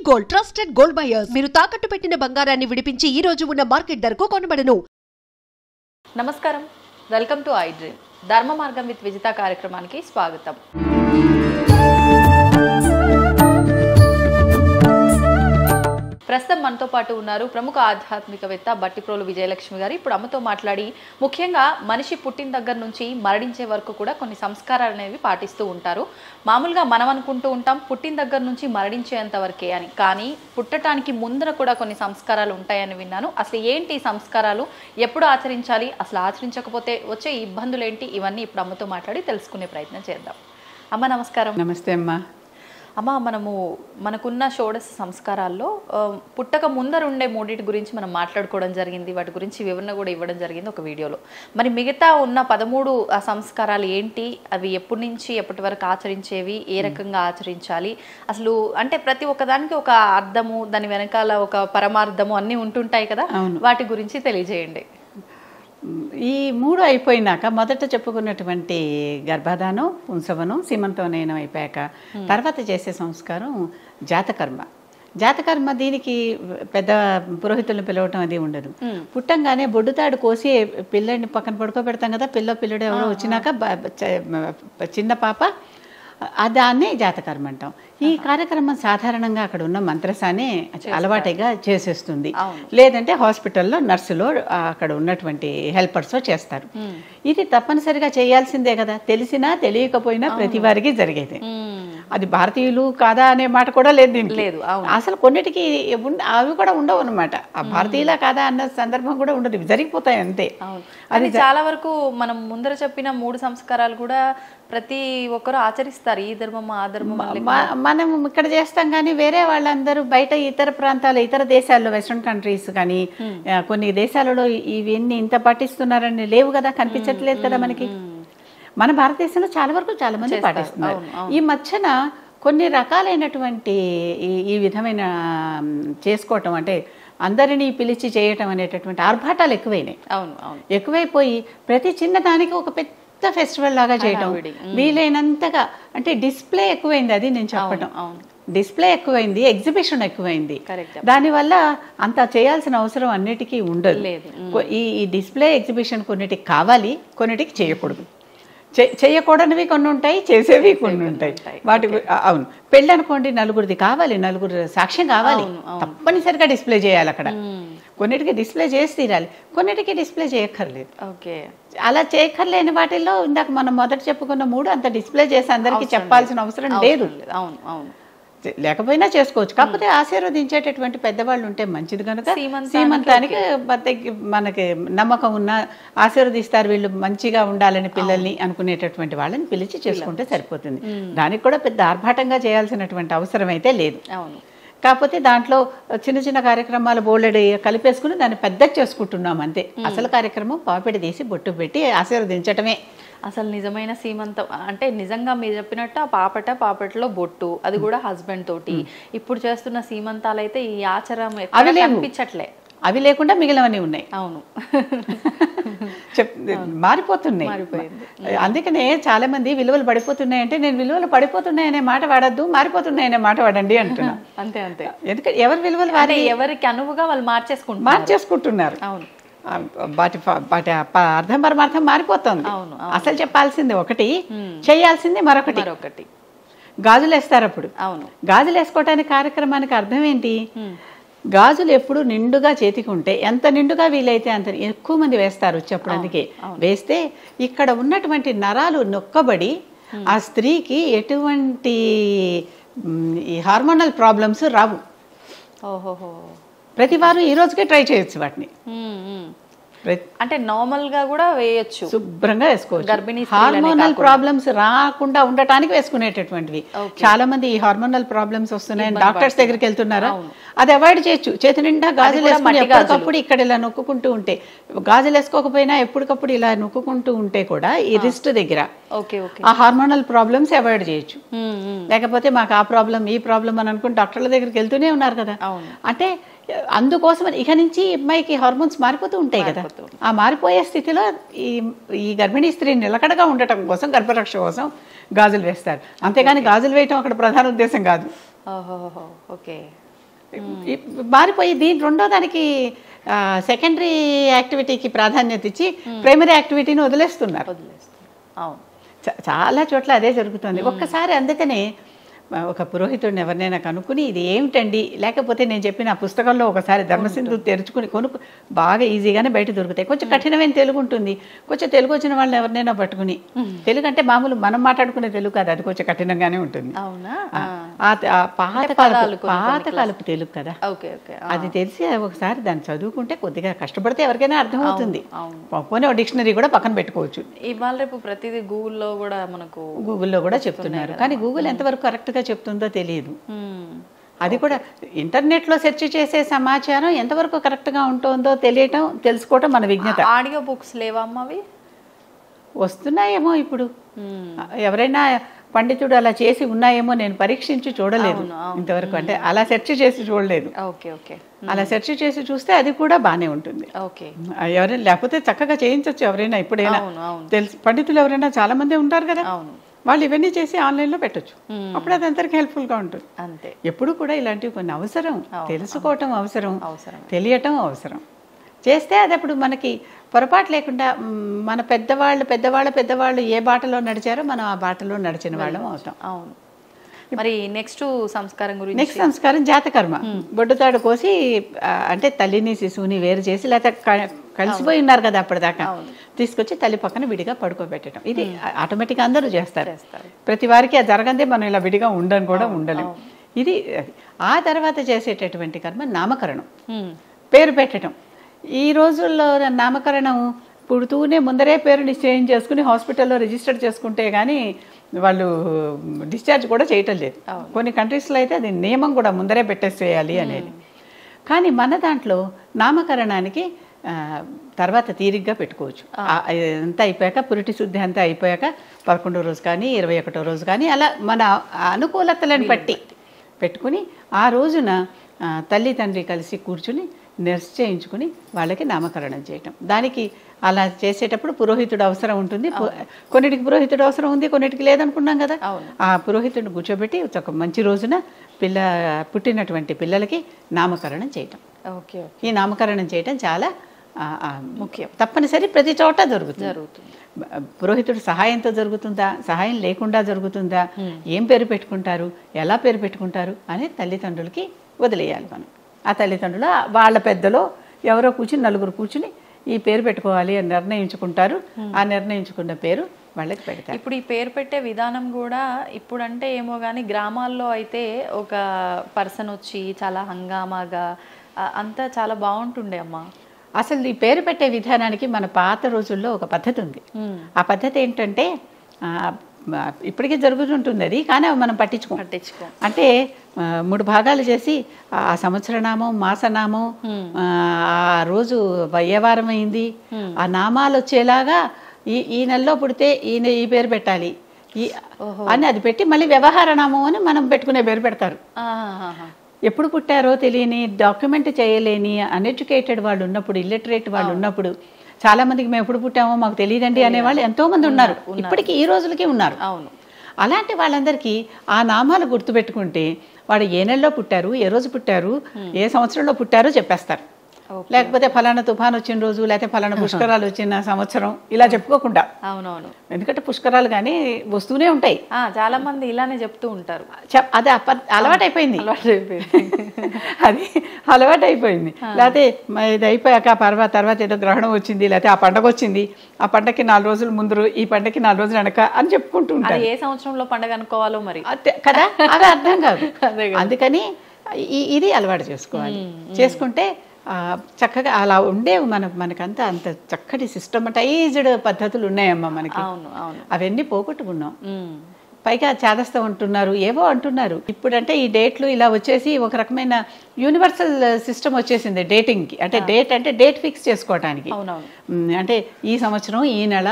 Gold trusted gold buyers మీరు తాకట్టు పెట్టిన బంగారాన్ని విడిపించి ఈ రోజు ఉన్న మార్కెట్ ధరకు కొనబడను. నమస్కారం, వెల్కమ్ టు ఐ డ్రీమ్. ధర్మ మార్గం విత్ విజిత కార్యక్రమానికి స్వాగతం. ప్రస్తుతం మనతో పాటు ఉన్నారు ప్రముఖ ఆధ్యాత్మికవేత్త బట్టిప్రోలు విజయలక్ష్మి గారు. ఇప్పుడు అమ్మతో మాట్లాడి ముఖ్యంగా మనిషి పుట్టిన దగ్గర నుంచి మరణించే వరకు కూడా కొన్ని సంస్కారాలు అనేవి పాటిస్తూ ఉంటారు. మామూలుగా మనం అనుకుంటూ ఉంటాం పుట్టిన దగ్గర నుంచి మరణించేంత వరకే అని, కానీ పుట్టడానికి ముందర కూడా కొన్ని సంస్కారాలు ఉంటాయని విన్నాను. అసలు ఏంటి ఈ సంస్కారాలు, ఎప్పుడు ఆచరించాలి, అసలు ఆచరించకపోతే వచ్చే ఇబ్బందులు ఏంటి, ఇవన్నీ ఇప్పుడు అమ్మతో మాట్లాడి తెలుసుకునే ప్రయత్నం చేద్దాం. అమ్మ నమస్కారం. నమస్తే అమ్మ. అమ్మ, మనకున్న షోడశ సంస్కారాల్లో పుట్టక ముందర ఉండే మూడింటి గురించి మనం మాట్లాడుకోవడం జరిగింది, వాటి గురించి వివరణ కూడా ఇవ్వడం జరిగింది ఒక వీడియోలో. మరి మిగతా ఉన్న 13 సంస్కారాలు ఏంటి, అవి ఎప్పటి నుంచి ఎప్పటి వరకు ఆచరించేవి, ఏ రకంగా ఆచరించాలి, అసలు అంటే ప్రతి ఒక్కదానికి ఒక అర్థము, దాని వెనకాల ఒక పరమార్థము అన్నీ ఉంటుంటాయి కదా, వాటి గురించి తెలియజేయండి. ఈ 3 అయిపోయినాక మొదట చెప్పుకున్నటువంటి గర్భధానం, పుంసవనం, సీమంతవనయనం అయిపోయాక తర్వాత చేసే సంస్కారం జాతకర్మ. జాతకర్మ దీనికి పెద్ద పురోహితులను పిలవటం అది ఉండదు. పుట్టంగానే బొడ్డుతాడు కోసి పిల్లని పక్కన పడుకోబెడతాం కదా, పిల్లడు ఎవరో వచ్చినాక చిన్న పాప, దాన్నే జాతకర్మ అంటాం. ఈ కార్యక్రమం సాధారణంగా అక్కడ ఉన్న మంత్రసానే అలవాటుగా చేసేస్తుంది, లేదంటే హాస్పిటల్లో నర్సులో అక్కడ ఉన్నటువంటి హెల్పర్స్ చేస్తారు. ఇది తప్పనిసరిగా చేయాల్సిందే కదా, తెలిసినా తెలియకపోయినా ప్రతి వారికి జరిగేది. అది భారతీయులు కాదా అనే మాట కూడా లేదు దీనికి. అసలు కొన్నిటికి అవి కూడా ఉండవు అనమాట. ఆ భారతీయులా కాదా అన్న సందర్భం కూడా ఉండదు, జరిగిపోతాయి అంతే. అది చాలా వరకు మనం ముందర చెప్పిన 3 సంస్కారాలు కూడా ప్రతి ఒక్కరు ఆచరిస్తారు, ఈ ధర్మం ఆ ధర్మం. మనం ఇక్కడ చేస్తాం కానీ వేరే వాళ్ళందరూ బయట ఇతర ప్రాంతాలు, ఇతర దేశాల్లో, వెస్ట్రన్ కంట్రీస్ కానీ కొన్ని దేశాలలో ఇవన్నీ ఇంత పాటిస్తున్నారని లేవు కదా, కనిపించట్లేదు కదా మనకి. మన భారతదేశంలో చాలా వరకు చాలా మంది పాటిస్తున్నారు. ఈ మధ్యన కొన్ని రకాలైనటువంటి ఈ విధమైన చేసుకోవటం అంటే అందరినీ పిలిచి చేయటం అనేటటువంటి ఆర్భాటాలు ఎక్కువైనాయి. ఎక్కువైపోయి ప్రతి చిన్నదానికి ఒక పెద్ద ఫెస్టివల్ లాగా చేయటం, వీలైనంతగా అంటే డిస్ప్లే ఎక్కువైంది. అది నేను చెప్పటం, డిస్ప్లే ఎక్కువైంది, ఎగ్జిబిషన్ ఎక్కువైంది. దానివల్ల అంత చేయాల్సిన అవసరం అన్నిటికీ ఉండదు. ఈ డిస్ప్లే ఎగ్జిబిషన్ కొన్నిటికి కావాలి, కొన్నిటికి చేయకూడదు. చేయకూడనివి కొన్ని ఉంటాయి, చేసేవి కొన్ని ఉంటాయి. వాటి అవును, పెళ్ళి అనుకోండి, నలుగురిది కావాలి, నలుగురు సాక్ష్యం కావాలి, తప్పనిసరిగా డిస్ప్లే చేయాలి అక్కడ. కొన్నిటికి డిస్ప్లే చేసి తీరాలి, కొన్నిటికి డిస్ప్లే చేయక్కర్లేదు. అలా చేయక్కర్లేని వాటిల్లో ఇందాక మనం మొదట చెప్పుకున్న 3 అంత డిస్ప్లే చేసి అందరికీ చెప్పాల్సిన అవసరం లేదు. లేకపోయినా చేసుకోవచ్చు, కాకపోతే ఆశీర్వదించేటటువంటి పెద్దవాళ్ళు ఉంటే మంచిది కనుక సీమంతానికి మనకి నమ్మకం ఉన్న ఆశీర్వదిస్తారు, వీళ్ళు మంచిగా ఉండాలని పిల్లల్ని అనుకునేటటువంటి వాళ్ళని పిలిచి చేసుకుంటే సరిపోతుంది. దానికి కూడా పెద్ద ఆర్భాటంగా చేయాల్సినటువంటి అవసరం అయితే లేదు. కాకపోతే దాంట్లో చిన్న చిన్న కార్యక్రమాలు బోలెడు కలిపేసుకుని దాన్ని పెద్ద చేసుకుంటున్నాం అంతే. అసలు కార్యక్రమం పాపిడి తీసి బొట్టు పెట్టి ఆశీర్వదించటమే అసలు నిజమైన సీమంతం. అంటే నిజంగా మీరు చెప్పినట్టు ఆ పాపటలో బొట్టు, అది కూడా హస్బెండ్ తోటి. ఇప్పుడు చేస్తున్న సీమంతాలు అయితే ఈ ఆచారం కనిపించట్లే, అవి లేకుండా మిగిలినవన్నీ ఉన్నాయి. అవును, మారిపోతున్నాయి. అందుకనే చాలా మంది విలువలు పడిపోతున్నాయంటే నేను విలువలు పడిపోతున్నాయనే మాట వాడద్దు, మారిపోతున్నాయనే మాట వాడండి అంటున్నా. అంతే అంతే. ఎందుకంటే ఎవరి విలువలు ఎవరికి అనువుగా వాళ్ళు మార్చేసుకుంటున్నారు. అవును, వాటి అర్థం పరమార్థం మారిపోతుంది. అసలు చెప్పాల్సింది ఒకటి, చేయాల్సింది మరొకటి. గాజులు వేస్తారు అప్పుడు. గాజులు వేసుకోవటానికి కార్యక్రమానికి అర్థం ఏంటి? గాజులు ఎప్పుడు నిండుగా చేతికి ఉంటే, ఎంత నిండుగా వీలైతే అంత ఎక్కువ మంది వేస్తారు వచ్చేప్పుడు. అందుకే వేస్తే ఇక్కడ ఉన్నటువంటి నరాలు నొక్కబడి ఆ స్త్రీకి ఎటువంటి ఈ హార్మోనల్ ప్రాబ్లమ్స్ రావు. ప్రతి వారు ఈ రోజుకే ట్రై చేయొచ్చు వాటిని. అంటే నార్మల్ గా కూడా వేయొచ్చు, శుభ్రంగా వేసుకోవచ్చు. హార్మోనల్ ప్రాబ్లమ్స్ రాకుండా ఉండటానికి వేసుకునేటటువంటివి. చాలా మంది ఈ హార్మోనల్ ప్రాబ్లమ్స్ వస్తున్నాయని డాక్టర్స్ దగ్గరికి వెళ్తున్నారా, అది అవాయిడ్ చేయొచ్చు. చేతి నిండా గాజులు వేసుకుని ఎప్పటికప్పుడు ఇక్కడ ఇలా నొక్కుంటూ ఉంటే, గాజులు వేసుకోకపోయినా ఎప్పటికప్పుడు ఇలా నొక్కుంటూ ఉంటే కూడా ఈ రిస్ట్ దగ్గర ఆ హార్మోనల్ ప్రాబ్లమ్స్ అవాయిడ్ చేయొచ్చు. లేకపోతే మాకు ఆ ప్రాబ్లం ఈ ప్రాబ్లం అని అనుకుని డాక్టర్ల దగ్గరికి వెళ్తూనే ఉన్నారు కదా. అంటే అందుకోసం ఇక నుంచి అమ్మాయికి హార్మోన్స్ మారిపోతూ ఉంటాయి కదా. ఆ మారిపోయే స్థితిలో ఈ గర్భిణీ స్త్రీ నిలకడగా ఉండటం కోసం, గర్భరక్ష కోసం గాజులు వేస్తారు. అంతేగాని గాజులు వేయటం అక్కడ ప్రధాన ఉద్దేశం కాదు. ఓకే. మారిపోయి దీని రెండో దానికి సెకండరీ యాక్టివిటీకి ప్రాధాన్యత ఇచ్చి ప్రైమరీ యాక్టివిటీని వదిలేస్తున్నారు. అవును, చాలా చోట్ల అదే జరుగుతుంది. ఒక్కసారి అందుకనే ఒక పురోహితుడిని ఎవరినైనా కనుక్కుని ఇది ఏమిటండి, లేకపోతే నేను చెప్పిన ఆ పుస్తకంలో ఒకసారి ధర్మసింధు తెరుచుకుని బాగా ఈజీగానే బయట దొరుకుతాయి. కొంచెం కఠినమైన తెలుగు ఉంటుంది, కొంచెం తెలుగు వచ్చిన వాళ్ళని ఎవరినైనా పట్టుకుని, తెలుగు అంటే మామూలు మనం మాట్లాడుకునే తెలుగు కాదు, అది కొంచెం కఠినంగానే ఉంటుంది. పాతకాలపు తెలుగు కదా, అది తెలిసి ఒకసారి దాన్ని చదువుకుంటే కొద్దిగా కష్టపడితే ఎవరికైనా అర్థమవుతుంది. పోనీ డిక్షనరీ కూడా పక్కన పెట్టుకోవచ్చు. ఇవాళ రేపు ప్రతిదీ గూగుల్లో కూడా చెప్తున్నారు, కానీ గూగుల్ ఎంతవరకు కరెక్ట్ చెప్తుందో తెలియదు. అది కూడా ఇంటర్నెట్లో సెర్చ్ చేసే సమాచారం ఎంతవరకు కరెక్ట్గా ఉంటుందో తెలుసుకోవటం మన విజ్ఞత. ఆడియో బుక్స్ లేవమ్మా? అవి వస్తున్నాయేమో ఇప్పుడు, ఎవరైనా పండితుడు అలా చేసి ఉన్నాయేమో, నేను పరీక్షించి చూడలేదు ఇంతవరకు, అంటే అలా సెర్చ్ చేసి చూడలేదు. అలా సెర్చ్ చేసి చూస్తే అది కూడా బాగానే ఉంటుంది. ఎవరైనా లేకపోతే చక్కగా చేయించవచ్చు ఎవరైనా, ఇప్పుడైనా తెలుసు పండితులు ఎవరైనా చాలా మంది ఉంటారు కదా, వాళ్ళు ఇవన్నీ చేసి ఆన్లైన్లో పెట్టచ్చు. అప్పుడు అది అందరికి హెల్ప్ఫుల్గా ఉంటుంది. అంతే, ఎప్పుడు కూడా ఇలాంటివి కొన్ని అవసరం, తెలుసుకోవటం అవసరం, తెలియటం అవసరం. చేస్తే అది అప్పుడు మనకి పొరపాటు లేకుండా మన పెద్దవాళ్ళు ఏ బాటలో నడిచారో మనం ఆ బాటలో నడిచిన వాళ్ళం అవుతాం. అవును. మరి నెక్స్ట్ సంస్కారం గురించి? నెక్స్ట్ సంస్కారం జాతకర్మ. బొడ్డుతాడు కోసి, అంటే తల్లిని శిశువుని వేరు చేసి, లేకపోతే కలిసిపోయి ఉన్నారు కదా అప్పటిదాకా, తీసుకొచ్చి తల్లి పక్కన విడిగా పడుకోబెట్టడం. ఇది ఆటోమేటిక్గా అందరూ చేస్తారు. ప్రతి వారికి అది జరగందే మనం ఇలా విడిగా ఉండలేము. ఇది ఆ తర్వాత చేసేటటువంటి కర్మ నామకరణం, పేరు పెట్టడం. ఈ రోజుల్లో నామకరణం పుడుతూనే ముందరే పేరు నిశ్చయం చేసుకుని హాస్పిటల్లో రిజిస్టర్ చేసుకుంటే కానీ వాళ్ళు డిశ్చార్జ్ కూడా చేయటం లేదు. కొన్ని కంట్రీస్లో అయితే అది నియమం కూడా, ముందరే పెట్టేసేయాలి అనేది. కానీ మన దాంట్లో నామకరణానికి తర్వాత తీరిగ్గా పెట్టుకోవచ్చు. అంతా అయిపోయాక, పురిటి శుద్ధి అంతా అయిపోయాక 11వ రోజు కానీ 21వ రోజు కానీ అలా మన అనుకూలతలను బట్టి పెట్టుకుని ఆ రోజున తల్లి తండ్రి కలిసి కూర్చుని నిశ్చయించుకుని వాళ్ళకి నామకరణం చేయటం. దానికి అలా చేసేటప్పుడు పురోహితుడు అవసరం ఉంటుంది. కొన్నిటికి పురోహితుడు అవసరం ఉంది, కొన్నిటికి లేదనుకున్నాం కదా. ఆ పురోహితుడిని కూర్చోబెట్టి ఒక మంచి రోజున పుట్టినటువంటి పిల్లలకి నామకరణం చేయటం. ఈ నామకరణం చేయటం చాలా ముఖ్యం, తప్పనిసరి, ప్రతి చోట జరుగుతుంది. పురోహితుడు సహాయంతో జరుగుతుందా, సహాయం లేకుండా జరుగుతుందా, ఏం పేరు పెట్టుకుంటారు, ఎలా పేరు పెట్టుకుంటారు అనేది తల్లిదండ్రులకి వదిలేయాలి మనం. ఆ తల్లిదండ్రులు వాళ్ళ పెద్దలో ఎవరో కూర్చుని, నలుగురు కూర్చుని ఈ పేరు పెట్టుకోవాలి అని నిర్ణయించుకుంటారు. ఆ నిర్ణయించుకున్న పేరు వాళ్ళకి పెడతారు. ఇప్పుడు ఈ పేరు పెట్టే విధానం కూడా ఇప్పుడంటే ఏమో కానీ గ్రామాల్లో అయితే ఒక పర్సన్ వచ్చి చాలా హంగామాగా అంతా చాలా బాగుంటుండే అమ్మా. అసలు ఈ పేరు పెట్టే విధానానికి మన పాత రోజుల్లో ఒక పద్ధతి ఉంది. ఆ పద్ధతి ఏంటంటే ఇప్పటికీ జరుగుతుంటుంది అది, కానీ మనం పట్టించుకో. అంటే 3 భాగాలు చేసి ఆ సంవత్సరనామం, మాసనామం, ఆ రోజు ఏ వారం అయింది, ఆ నామాలు వచ్చేలాగా ఈ నెలలో పుడితే ఈ పేరు పెట్టాలి అని అది పెట్టి మళ్ళీ వ్యవహార నామం అని మనం పెట్టుకునే పేరు పెడతారు. ఎప్పుడు పుట్టారో తెలియని, డాక్యుమెంట్ చేయలేని అన్ఎడ్యుకేటెడ్ వాళ్ళు ఉన్నప్పుడు, ఇల్లిటరేట్ వాళ్ళు ఉన్నప్పుడు, చాలా మందికి మేము ఎప్పుడు పుట్టామో మాకు తెలియదండి అనేవాళ్ళు ఎంతో మంది ఉన్నారు. ఇప్పటికీ ఈ రోజులకి ఉన్నారు. అవును. అలాంటి వాళ్ళందరికీ ఆ నామాలు గుర్తుపెట్టుకుంటే వాడు ఏ నెలలో పుట్టారు, ఏ రోజు పుట్టారు, ఏ సంవత్సరంలో పుట్టారో చెప్పేస్తారు. లేకపోతే ఫలానా తుఫాన్ వచ్చిన రోజు, లేకపోతే ఫలానా పుష్కరాలు వచ్చిన సంవత్సరం ఇలా చెప్పుకోకుండా. అవునవును. ఎందుకంటే పుష్కరాలు కానీ వస్తూనే ఉంటాయి. చాలా మంది ఇలానే చెప్తూ ఉంటారు. అదే అలవాటైపోయింది. అది అలవాటైపోయింది. లేకపోతే ఇది అయిపోయాక తర్వాత ఏదో గ్రహణం వచ్చింది, లేకపోతే ఆ పండగ వచ్చింది, ఆ పండగకి 4 రోజులు ముందు, ఈ పండగకి 4 రోజులు వెనక అని చెప్పుకుంటూ ఉంటారు. ఏ సంవత్సరంలో పండగ అనుకోవాలో మరి కదా, అది అర్థం కాదు. అందుకని ఇది అలవాటు చేసుకోవాలి. చేసుకుంటే చక్కగా అలా ఉండేవి. మనకంతా అంత చక్కటి సిస్టమటైజ్డ్ పద్ధతులు ఉన్నాయమ్మా మనకి. అవన్నీ పోగొట్టుకున్నాం. పైగా చేదస్తం అంటున్నారు, ఏవో అంటున్నారు. ఇప్పుడంటే ఈ డేట్లు ఇలా వచ్చేసి ఒక రకమైన యూనివర్సల్ సిస్టమ్ వచ్చేసింది డేటింగ్కి. అంటే డేట్ ఫిక్స్ చేసుకోవటానికి. అంటే ఈ సంవత్సరం, ఈ నెల,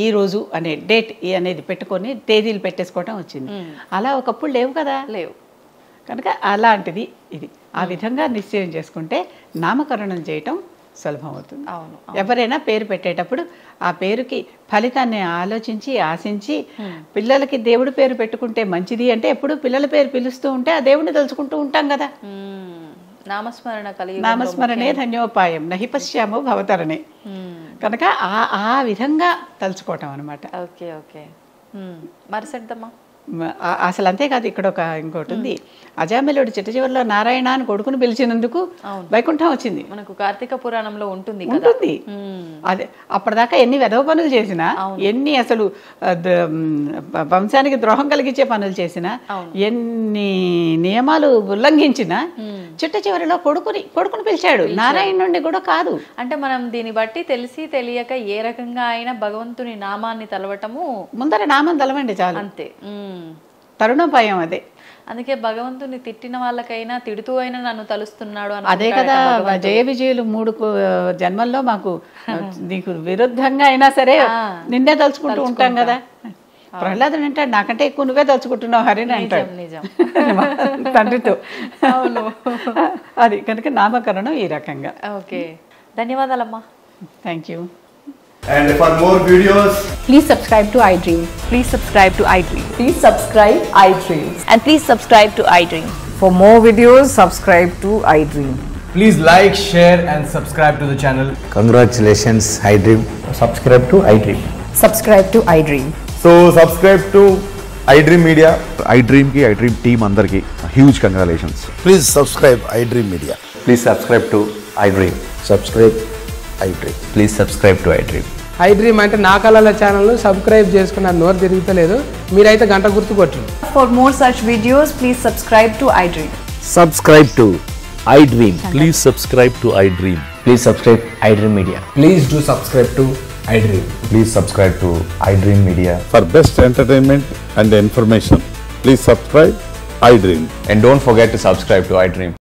ఈ రోజు అనే డేట్ అనేది పెట్టుకొని తేదీలు పెట్టేసుకోవటం వచ్చింది. అలా ఒకప్పుడు లేవు కదా. లేవు. కనుక అలాంటిది ఇది. ఆ విధంగా నిశ్చయం చేసుకుంటే నామకరణం చేయటం సులభం అవుతుంది. అవును. ఎవరైనా పేరు పెట్టేటప్పుడు ఆ పేరుకి ఫలితాన్ని ఆలోచించి ఆశించి పిల్లలకి దేవుడి పేరు పెట్టుకుంటే మంచిది అంటే ఎప్పుడు పిల్లల పేరు పిలుస్తూ ఉంటే ఆ దేవుడిని తలుచుకుంటూ ఉంటాం కదా. నామస్మరణ కలిగి నామస్మరణే ధన్యోపాయం నహి పశ్యామో భవతరణే. కనుక ఆ విధంగా తలుచుకోవటం అనమాట. Okay okay. మరుసటిదమ్మా అసలు అంతేకాదు, ఇక్కడ ఇంకోటి ఉంది. అజామిలుడు చిట్ట చివరిలో నారాయణ అని కొడుకుని పిలిచినందుకు వైకుంఠం వచ్చింది. మనకు కార్తీక పురాణంలో ఉంటుంది. అదే అప్పటిదాకా ఎన్ని వెధవ పనులు చేసినా, ఎన్ని అసలు వంశానికి ద్రోహం కలిగించే పనులు చేసినా, ఎన్ని నియమాలు ఉల్లంఘించినా చిట్ట చివరిలో కొడుకుని పిలిచాడు. నారాయణ నుండి కూడా కాదు. అంటే మనం దీన్ని బట్టి తెలిసి తెలియక ఏ రకంగా అయినా భగవంతుని నామాన్ని తలవటము, ముందర నామం తలవండి చాలు, అంతే. తరుణోపాయం అదే. అందుకే భగవంతుని తిట్టిన వాళ్ళకైనా తిడుతూ అయినా నన్ను తలుస్తున్నాడు అని. అదే కదా జయ విజయులు 3 జన్మల్లో మాకు నీకు విరుద్ధంగా అయినా సరే నిన్నే తలుచుకుంటూ ఉంటాం కదా. ప్రహ్లాదుడు అంటాడు నాకంటే ఎక్కువ నువ్వే తలుచుకుంటున్నావు హరిని అంటాడు తండ్రితో. అవును. అది కనుక నామకరణం ఈ రకంగా. ఓకే, ధన్యవాదాలమ్మా. Thank you. And for more videos, please subscribe to iDream. Please subscribe to iDream. Please subscribe iDream. And please subscribe to iDream. For more videos, subscribe to iDream. please like, share and subscribe to the channel. Congratulations, iDream. Subscribe to iDream. Subscribe to iDream. So subscribe to iDream Media. iDream ki iDream team andarki huge congratulations. Please subscribe iDream Media. Please subscribe to iDream. Subscribe iDream. Please subscribe to iDream. iDream అంటే నా కళల channel subscribe చేసుకున్న నోరు తిరుగుతలేదు, మీరైతే గంట గుర్తు కొట్టండి. For more such videos, please subscribe to iDream. Subscribe to iDream. Please subscribe to iDream. Please subscribe iDream Media. Please do subscribe to iDream. Please subscribe to iDream Media. For best entertainment and information, please subscribe iDream. And don't forget to subscribe to iDream.